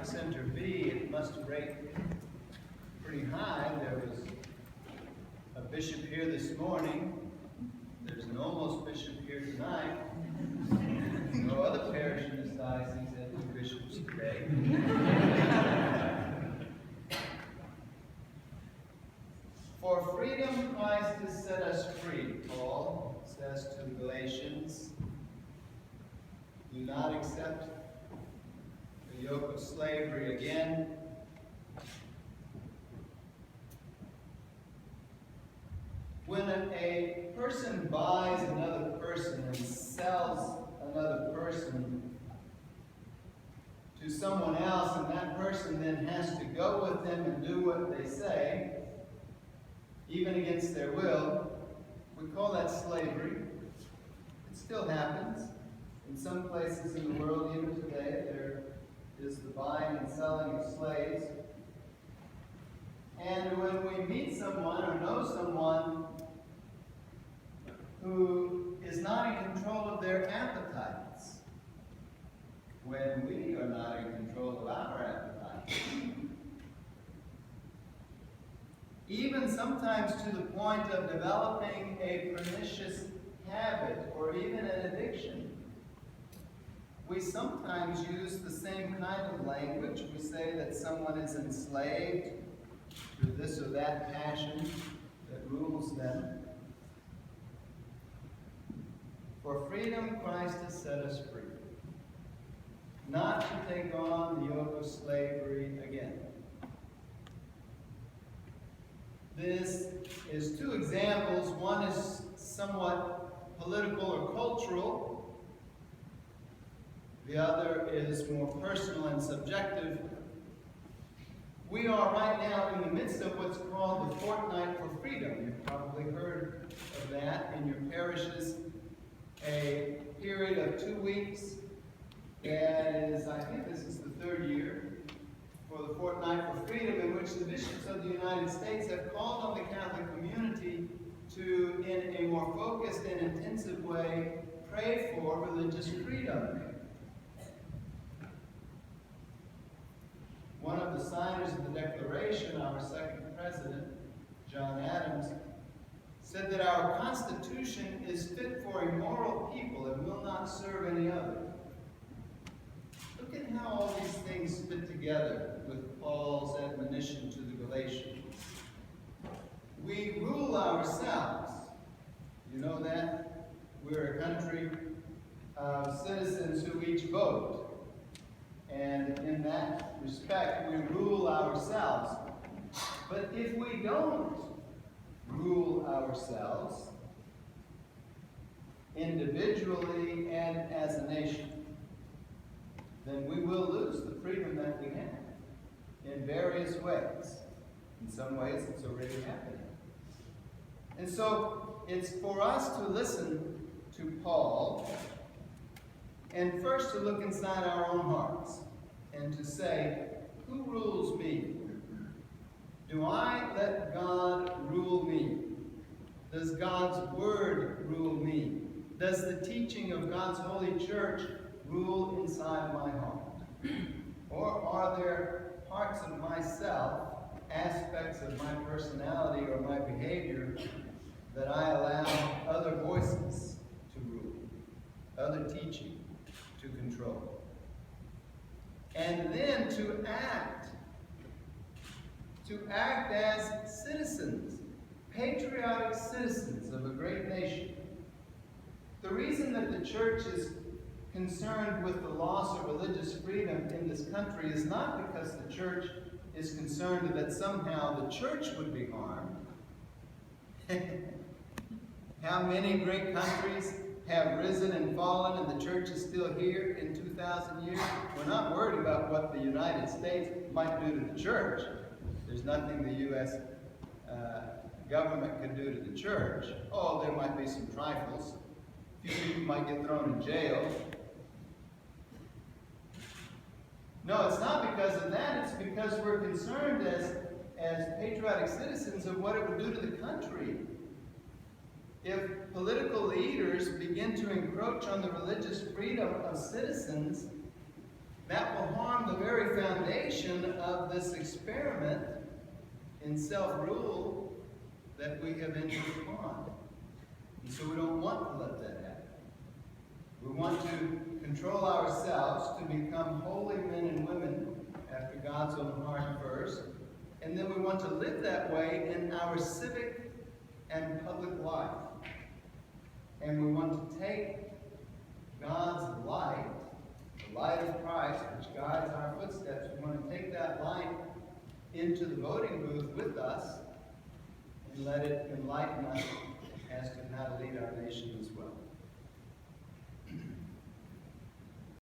traffic center B, it must rate pretty high. There was a bishop here this morning. There's an almost bishop here tonight. No other parish in this diocese had 2 bishops today. For freedom Christ has set us free, Paul says to the Galatians. Do not accept the yoke of slavery again. When a person buys another person and sells another person to someone else, and that person then has to go with them and do what they say, even against their will, we call that slavery. It still happens. In some places in the world, even today, there is the buying and selling of slaves. And when we meet someone or know someone who is not in control of their appetites, when we are not in control of our appetites, even sometimes to the point of developing a pernicious habit or even an addiction, we sometimes use the same kind of language. We say that someone is enslaved to this or that passion that rules them. For freedom, Christ has set us free, not to take on the yoke of slavery again. This is 2 examples. One is somewhat political or cultural. The other is more personal and subjective. We are right now in the midst of what's called the Fortnight for Freedom. You've probably heard of that in your parishes. A period of 2 weeks. That is, I think this is the 3rd year for the Fortnight for Freedom, in which the bishops of the United States have called on the Catholic community to, in a more focused and intensive way, pray for religious freedom. One of the signers of the Declaration, our 2nd President, John Adams, said that our Constitution is fit for a moral people and will not serve any other. Look at how all these things fit together with Paul's admonition to the Galatians. We rule ourselves. You know that? We're a country of citizens who each vote. And in that respect, we rule ourselves. But if we don't rule ourselves, individually and as a nation, then we will lose the freedom that we have in various ways. In some ways, it's already happening. And so, it's for us to listen to Paul, and first to look inside our own hearts and to say, who rules me? Do I let God rule me? Does God's Word rule me? Does the teaching of God's Holy Church rule inside my heart? Or are there parts of myself, aspects of my personality or my behavior that I allow other voices to rule, other teaching to control? And then to act as citizens, patriotic citizens of a great nation. The reason that the church is concerned with the loss of religious freedom in this country is not because the church is concerned that somehow the church would be harmed. How many great countries have risen and fallen and the church is still here in 2,000 years? We're not worried about what the United States might do to the church. There's nothing the U.S. Government could do to the church. Oh, there might be some trifles. A few people might get thrown in jail. No, it's not because of that. It's because we're concerned as patriotic citizens of what it would do to the country. If political leaders begin to encroach on the religious freedom of citizens, that will harm the very foundation of this experiment in self-rule that we have entered upon. And so we don't want to let that happen. We want to control ourselves to become holy men and women after God's own heart first, and then we want to live that way in our civic and public life. And we want to take God's light, the light of Christ, which guides our footsteps, we want to take that light into the voting booth with us and let it enlighten us as to how to lead our nation as well.